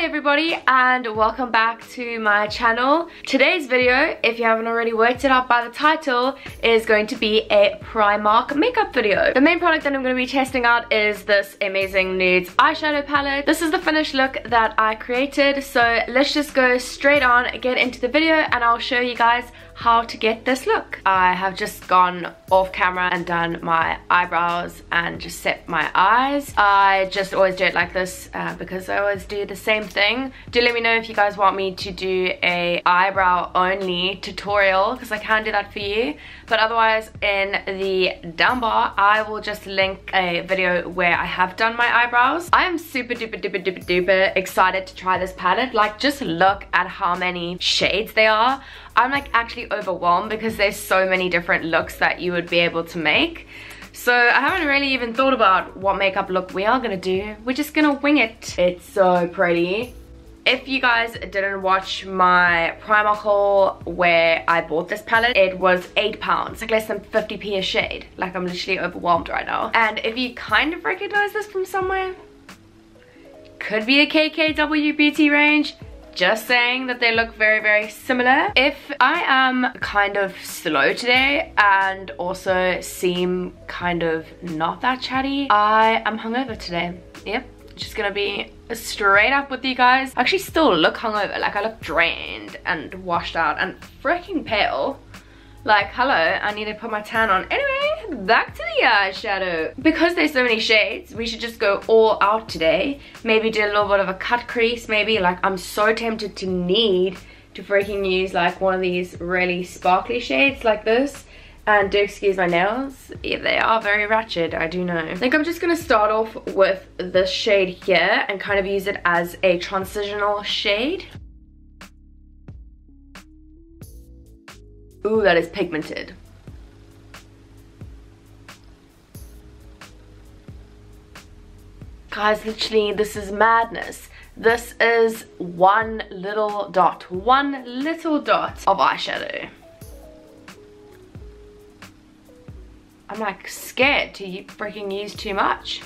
everybody, and welcome back to my channel. Today's video, if you haven't already worked it out by the title, is going to be a Primark makeup video. The main product that I'm going to be testing out is this amazing Nudes Eyeshadow palette. This is the finished look that I created, so let's just go straight on, get into the video, and I'll show you guys how to get this look. I have just gone off camera and done my eyebrows and just set my eyes. I just always do it like this because I always do the same thing. Do let me know if you guys want me to do a eyebrow only tutorial, because I can do that for you. But otherwise, in the down bar, I will just link a video where I have done my eyebrows. I am super duper excited to try this palette. Like, just look at how many shades there are. I'm like actually overwhelmed because there's so many different looks that you would be able to make. So I haven't really even thought about what makeup look we are gonna do. We're just gonna wing it. It's so pretty. If you guys didn't watch my Primark haul where I bought this palette, it was £8, like less than 50p a shade. Like, I'm literally overwhelmed right now. And if you kind of recognize this from somewhere, could be a KKW Beauty range. Just saying that they look very similar. If I am kind of slow today and also seem kind of not that chatty, I am hungover today. Yep, just gonna be straight up with you guys. I actually still look hungover. Like, I look drained and washed out and freaking pale. Like, hello, I need to put my tan on. Anyway, back to the eyeshadow. Because there's so many shades, we should just go all out today. Maybe do a little bit of a cut crease, maybe. Like, I'm so tempted to need to freaking use like one of these really sparkly shades like this. And do excuse my nails, yeah, they are very ratchet, I do know. I think I'm just gonna start off with this shade here and kind of use it as a transitional shade. Ooh, that is pigmented. Guys, literally, this is madness. This is one little dot of eyeshadow. I'm like scared to freaking use too much.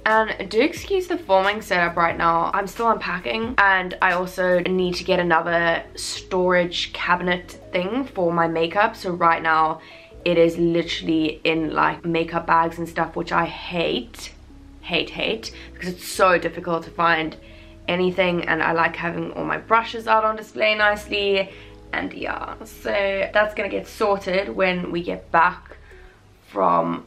And do excuse the filming setup right now. I'm still unpacking, and I also need to get another storage cabinet thing for my makeup. So right now it is literally in like makeup bags and stuff, which I hate because it's so difficult to find anything, and I like having all my brushes out on display nicely. And yeah, so that's gonna get sorted when we get back from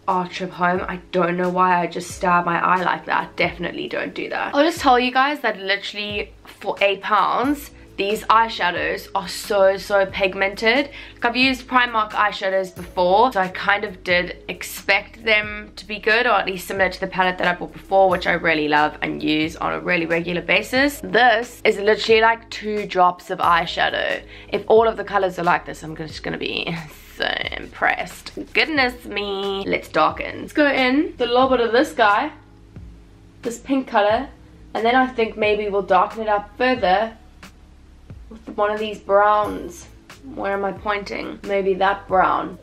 our trip home. I don't know why I just stabbed my eye like that. Definitely don't do that. I'll just tell you guys that literally for £8, these eyeshadows are so pigmented. Like, I've used Primark eyeshadows before, so I kind of did expect them to be good, or at least similar to the palette that I bought before, which I really love and use on a really regular basis. This is literally like 2 drops of eyeshadow. If all of the colors are like this, I'm just gonna be so impressed. Goodness me. Let's darken. Let's go in with a little bit of this guy, this pink color, and then I think maybe we'll darken it up further with one of these browns. Where am I pointing? Maybe that brown.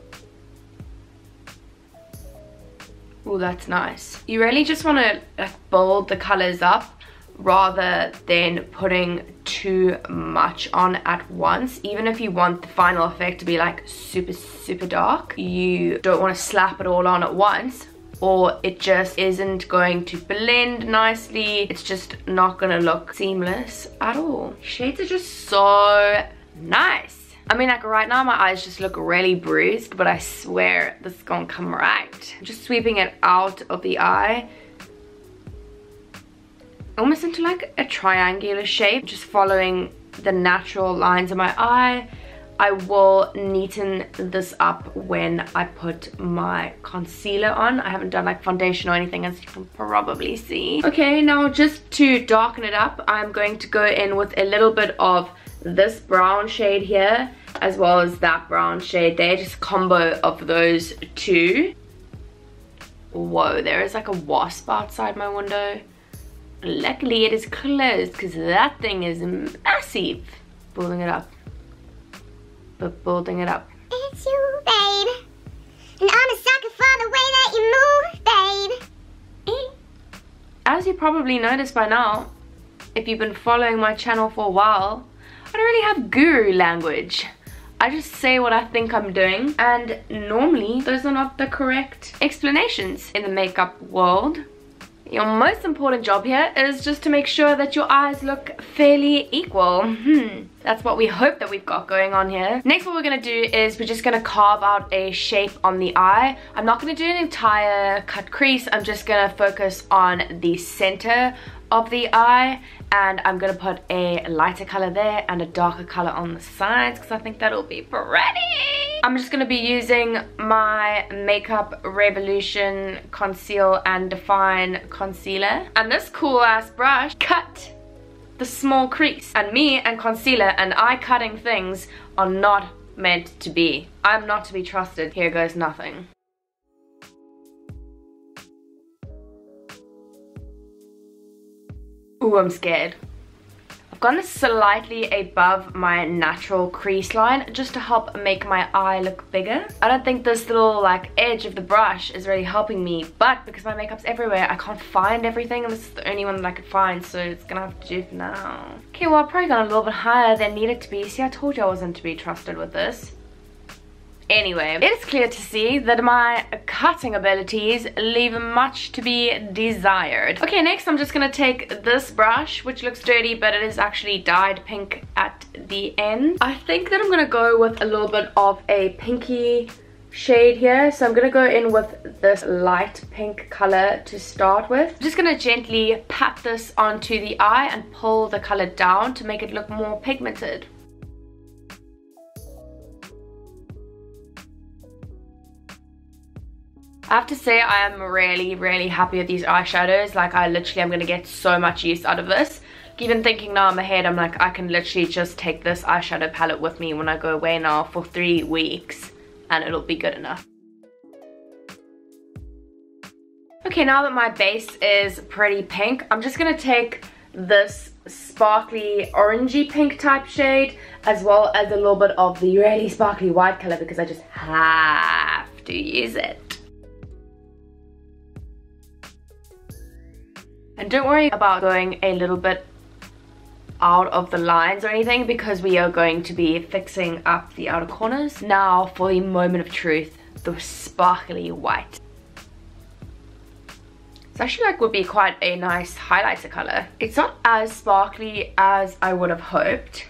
Oh, that's nice. You really just want to like build the colors up rather than putting too much on at once. Even if you want the final effect to be like super dark, you don't want to slap it all on at once, or it just isn't going to blend nicely. It's just not gonna look seamless at all. Shades are just so nice. I mean, like right now my eyes just look really bruised, but I swear this is gonna come right. Just sweeping it out of the eye, almost into like a triangular shape, just following the natural lines of my eye. I will neaten this up when I put my concealer on. I haven't done like foundation or anything, as you can probably see. Okay, now just to darken it up, I'm going to go in with a little bit of this brown shade here, as well as that brown shade there, just combo of those two. Whoa, there is like a wasp outside my window. Luckily it is closed because that thing is massive. Building it up. But building it up. It's you, babe. And I'm a sucker for the way that you move, babe. probably noticed by now, if you've been following my channel for a while, I don't really have guru language. I just say what I think I'm doing, and normally those are not the correct explanations in the makeup world. Your most important job here is just to make sure that your eyes look fairly equal. That's what we hope that we've got going on here. Next, what we're going to do is we're just going to carve out a shape on the eye. I'm not going to do an entire cut crease. I'm just going to focus on the center of the eye, and I'm going to put a lighter color there and a darker color on the sides because I think that'll be pretty. I'm just going to be using my Makeup Revolution Conceal and Define Concealer. And this cool ass brush cut the small crease. And me and concealer and eye cutting things are not meant to be. I'm not to be trusted. Here goes nothing. Ooh, I'm scared. I've gone slightly above my natural crease line just to help make my eye look bigger. I don't think this little like edge of the brush is really helping me, but because my makeup's everywhere, I can't find everything, and this is the only one that I could find, so it's gonna have to do for now. Okay, well, I've probably gone a little bit higher than needed to be. See, I told you I wasn't to be trusted with this. Anyway, it is clear to see that my cutting abilities leave much to be desired. Okay, next I'm just gonna take this brush, which looks dirty, but it is actually dyed pink at the end. I think that I'm gonna go with a little bit of a pinky shade here. So I'm gonna go in with this light pink color to start with. I'm just gonna gently pat this onto the eye and pull the color down to make it look more pigmented. I have to say I am really happy with these eyeshadows. Like, I literally am going to get so much use out of this. Even thinking now in my head, I'm like, I can literally just take this eyeshadow palette with me when I go away now for 3 weeks and it'll be good enough. Okay, now that my base is pretty pink, I'm just going to take this sparkly orangey pink type shade as well as a little bit of the really sparkly white color because I just have to use it. And don't worry about going a little bit out of the lines or anything because we are going to be fixing up the outer corners. Now for the moment of truth, the sparkly white. It's actually like would be quite a nice highlighter color. It's not as sparkly as I would have hoped.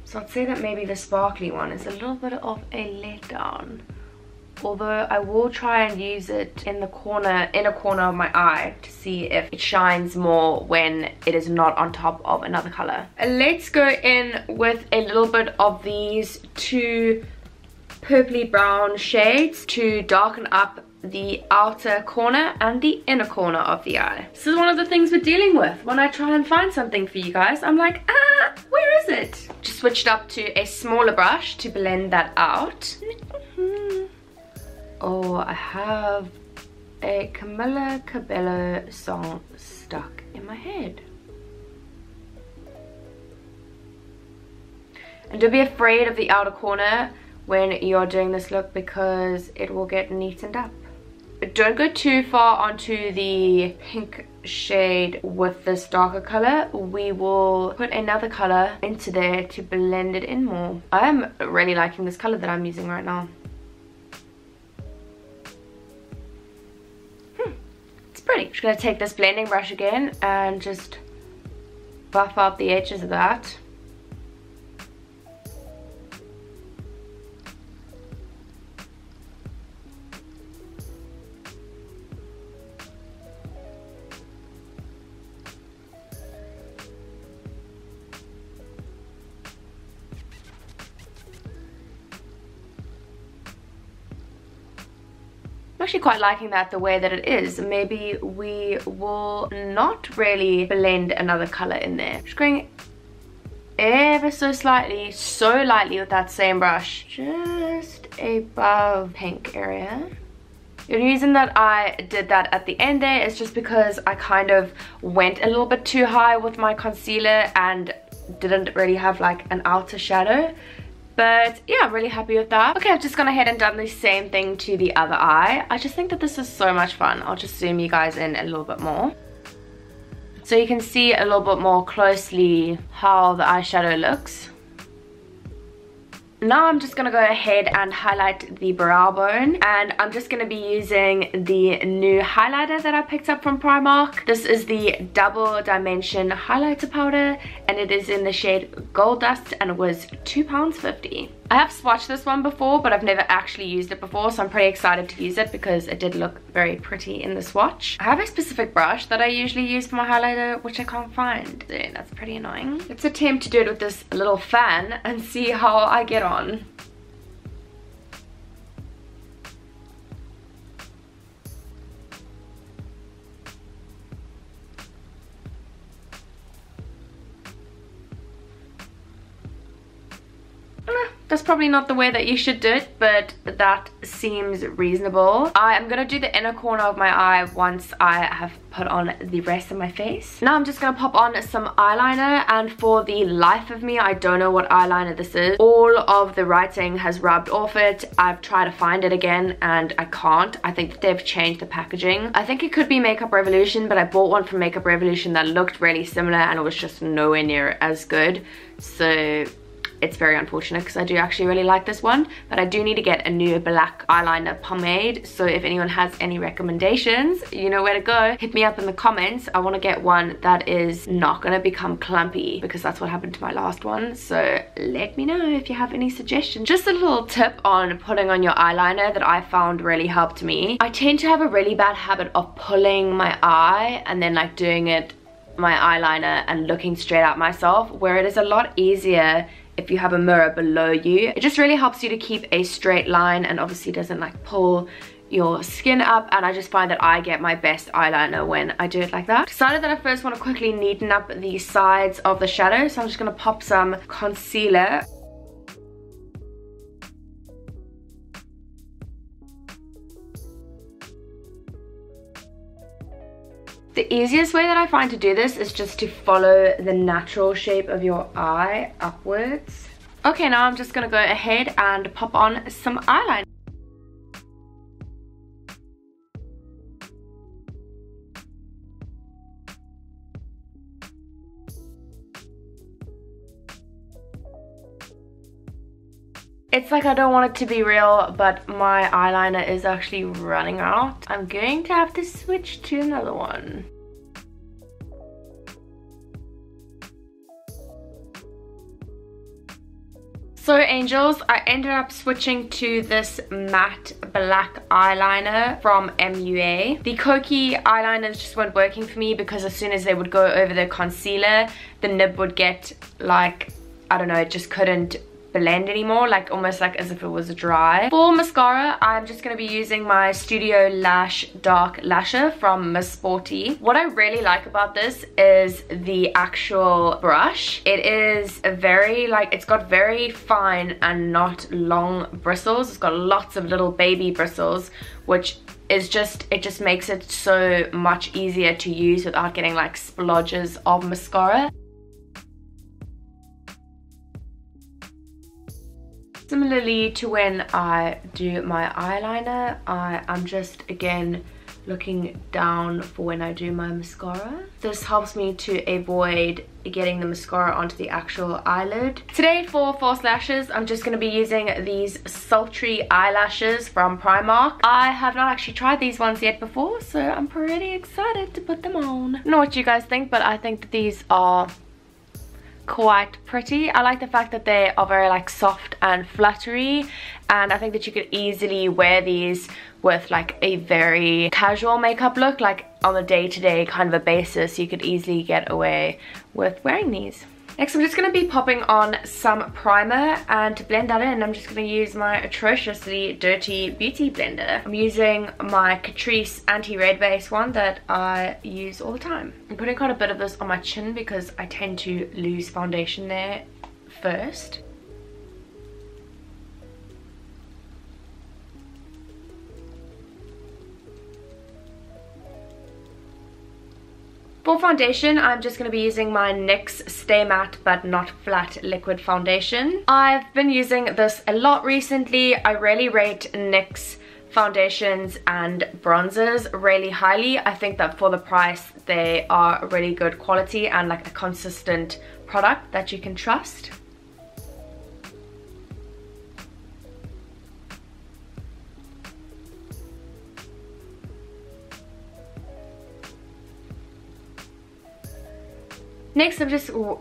So I'd say that maybe the sparkly one is a little bit of a letdown. Although I will try and use it in the inner corner of my eye to see if it shines more when it is not on top of another color. Let's go in with a little bit of these two purpley brown shades to darken up the outer corner and the inner corner of the eye. This is one of the things we're dealing with when I try and find something for you guys. I'm like, where is it? Just switched up to a smaller brush to blend that out. Oh, I have a Camila Cabello song stuck in my head. And don't be afraid of the outer corner when you're doing this look because it will get neatened up. But don't go too far onto the pink shade with this darker color. We will put another color into there to blend it in more. I am really liking this color that I'm using right now. Pretty. I'm just going to take this blending brush again and just buff out the edges of that. I'm actually quite liking that the way that it is. Maybe we will not really blend another color in there. Just going ever so slightly, so lightly with that same brush, just above pink area. The only reason that I did that at the end there is just because I kind of went a little bit too high with my concealer and didn't really have like an outer shadow. But yeah, I'm really happy with that. Okay, I've just gone ahead and done the same thing to the other eye. I just think that this is so much fun. I'll just zoom you guys in a little bit more, so you can see a little bit more closely how the eyeshadow looks. Now I'm just going to go ahead and highlight the brow bone, and I'm just going to be using the new highlighter that I picked up from Primark. This is the double dimension highlighter powder, and it is in the shade Gold Dust, and it was £2.50. I have swatched this one before, but I've never actually used it before, so I'm pretty excited to use it because it did look very pretty in the swatch. I have a specific brush that I usually use for my highlighter, which I can't find. So that's pretty annoying. Let's attempt to do it with this little fan and see how I get on. That's probably not the way that you should do it, but that seems reasonable. I am going to do the inner corner of my eye once I have put on the rest of my face. Now I'm just going to pop on some eyeliner, and for the life of me, I don't know what eyeliner this is. All of the writing has rubbed off it. I've tried to find it again and I can't. I think that they've changed the packaging. I think it could be Makeup Revolution, but I bought one from Makeup Revolution that looked really similar and it was just nowhere near as good. So it's very unfortunate because I do actually really like this one, but I do need to get a new black eyeliner pomade. So if anyone has any recommendations, you know where to go. Hit me up in the comments. I want to get one that is not going to become clumpy, because that's what happened to my last one. So let me know if you have any suggestions. Just a little tip on putting on your eyeliner that I found really helped me. I tend to have a really bad habit of pulling my eye and then like doing it my eyeliner and looking straight at myself, where it is a lot easier if you have a mirror below you. It just really helps you to keep a straight line and obviously doesn't like pull your skin up, and I just find that I get my best eyeliner when I do it like that. Decided that I first want to quickly neaten up the sides of the shadow, so I'm just going to pop some concealer. The easiest way that I find to do this is just to follow the natural shape of your eye upwards. Okay, now I'm just going to go ahead and pop on some eyeliner. It's like I don't want it to be real, but my eyeliner is actually running out. I'm going to have to switch to another one. So angels, I ended up switching to this matte black eyeliner from MUA. The Koki eyeliners just weren't working for me because as soon as they would go over the concealer, the nib would get like, I don't know, it just couldn't blend anymore, like almost like as if it was dry. For mascara, I'm just going to be using my Studio Lash Dark Lasher from Miss Sporty. What I really like about this is the actual brush. It is a very like, it's got very fine and not long bristles. It's got lots of little baby bristles, which is just, it just makes it so much easier to use without getting like splodges of mascara. Similarly to when I do my eyeliner, I'm just again looking down for when I do my mascara. This helps me to avoid getting the mascara onto the actual eyelid. Today for false lashes, I'm just going to be using these sultry eyelashes from Primark. I have not actually tried these ones yet before, so I'm pretty excited to put them on. I don't know what you guys think, but I think that these are quite pretty. I like the fact that they are very like soft and fluttery, and I think that you could easily wear these with like a very casual makeup look, like on a day-to-day kind of a basis. You could easily get away with wearing these. Next, I'm just going to be popping on some primer, and to blend that in, I'm just going to use my atrociously dirty beauty blender. I'm using my Catrice anti-red base one that I use all the time. I'm putting quite a bit of this on my chin because I tend to lose foundation there first. For foundation, I'm just going to be using my NYX Stay Matte But Not Flat Liquid Foundation. I've been using this a lot recently. I really rate NYX foundations and bronzers really highly. I think that for the price, they are really good quality and like a consistent product that you can trust. Next, I'm just... oh,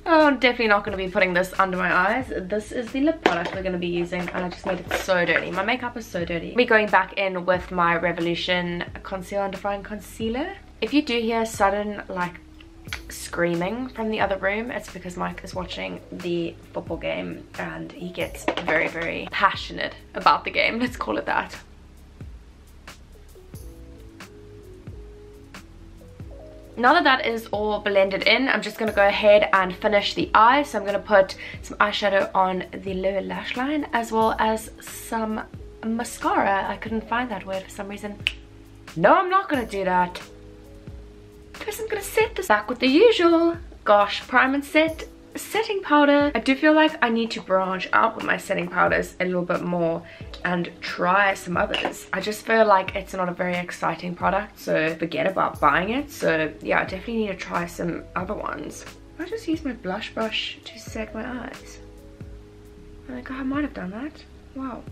I'm definitely not going to be putting this under my eyes. This is the lip product we're going to be using, and I just made it so dirty. My makeup is so dirty. Me going back in with my Revolution Conceal and Define Concealer. If you do hear sudden, like, screaming from the other room, it's because Mike is watching the football game, and he gets very, very passionate about the game. Let's call it that. Now that that is all blended in, I'm just going to go ahead and finish the eyes. So I'm going to put some eyeshadow on the lower lash line as well as some mascara. I couldn't find that word for some reason. No, I'm not going to do that. First, I'm going to set this back with the usual Gosh Prime and Set setting powder. I do feel like I need to branch out with my setting powders a little bit more and try some others. I just feel like it's not a very exciting product, so forget about buying it. So yeah, I definitely need to try some other ones. I just use my blush brush to set my eyes. I think I might have done that. Wow.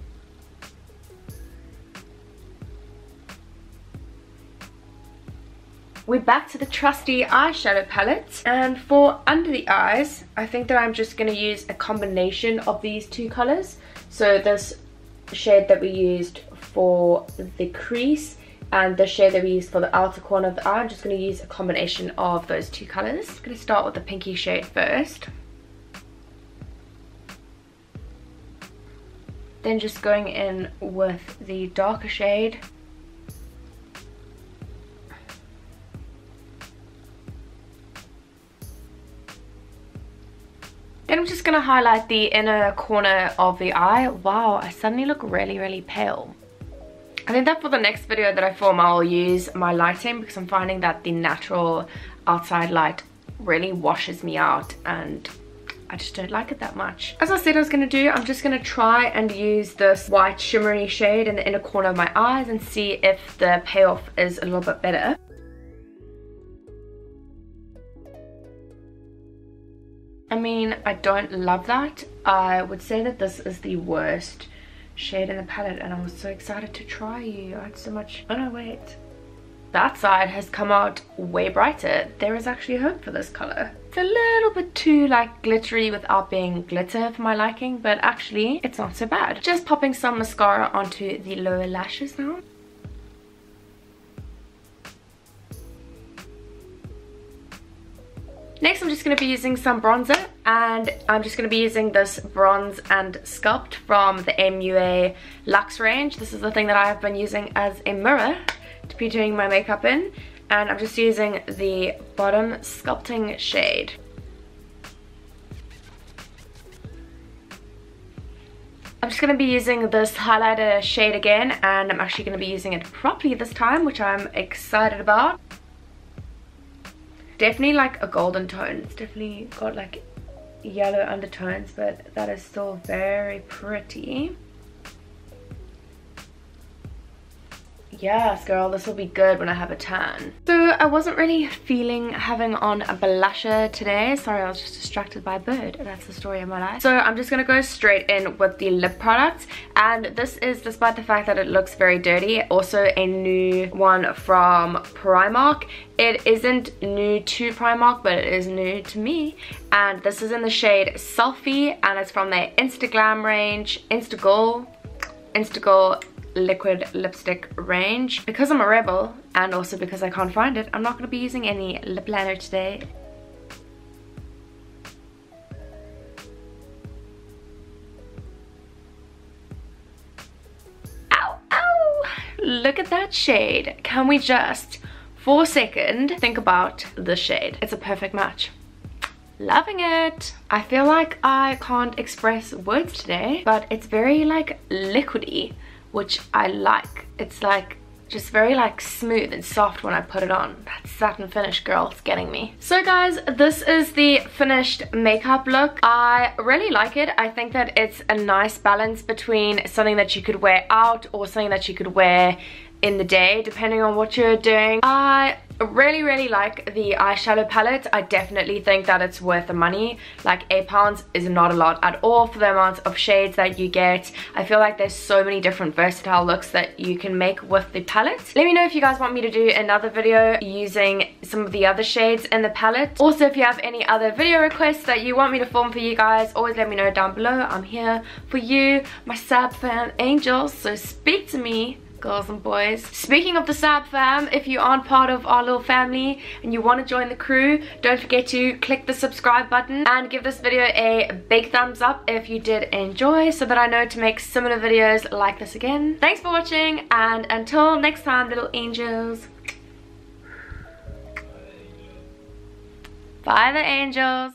We're back to the trusty eyeshadow palette, and for under the eyes, I think that I'm just going to use a combination of these two colors. So this shade that we used for the crease and the shade that we used for the outer corner of the eye, I'm just going to use a combination of those two colors. I'm going to start with the pinky shade first. Then just going in with the darker shade. Then I'm just going to highlight the inner corner of the eye. Wow, I suddenly look really, really pale. I think that for the next video that I film, I'll use my lighting because I'm finding that the natural outside light really washes me out and I just don't like it that much. As I said I was going to do, I'm just going to try and use this white shimmery shade in the inner corner of my eyes and see if the payoff is a little bit better. I mean, I don't love that. I would say that this is the worst shade in the palette and I was so excited to try you. I had so much... oh no, wait. That side has come out way brighter. There is actually hope for this color. It's a little bit too like glittery without being glitter for my liking, but actually it's not so bad. Just popping some mascara onto the lower lashes now. Next, I'm just going to be using some bronzer, and I'm just going to be using this Bronze and Sculpt from the MUA Luxe range. This is the thing that I have been using as a mirror to be doing my makeup in, and I'm just using the bottom sculpting shade. I'm just going to be using this highlighter shade again, and I'm actually going to be using it properly this time, which I'm excited about. Definitely like a golden tone. It's definitely got like yellow undertones, but that is still very pretty. Yes, girl, this will be good when I have a tan. So I wasn't really feeling having on a blusher today. Sorry, I was just distracted by a bird. That's the story of my life. So I'm just gonna go straight in with the lip product. And this is, despite the fact that it looks very dirty, also a new one from Primark. It isn't new to Primark, but it is new to me. And this is in the shade Selfie, and it's from their Instaglam range, Instagirl liquid lipstick range. Because I'm a rebel and also because I can't find it, I'm not going to be using any lip liner today. Ow, ow! Look at that shade. Can we just, for a second, think about this shade? It's a perfect match. Loving it. I feel like I can't express words today, but it's very like liquidy, which I like. It's like just very like smooth and soft when I put it on. That satin finish, girl, it's getting me. So guys, this is the finished makeup look. I really like it. I think that it's a nice balance between something that you could wear out or something that you could wear in the day, depending on what you're doing. I really like the eyeshadow palette. I definitely think that it's worth the money. Like £8 is not a lot at all for the amount of shades that you get. I feel like there's so many different versatile looks that you can make with the palette. Let me know if you guys want me to do another video using some of the other shades in the palette. Also, if you have any other video requests that you want me to film for you guys, always let me know down below. I'm here for you, my sab fan angels, so speak to me, girls and boys. Speaking of the sab fam, if you aren't part of our little family and you want to join the crew, don't forget to click the subscribe button and give this video a big thumbs up if you did enjoy, so that I know to make similar videos like this again. Thanks for watching, and until next time, little angels. Bye the angels.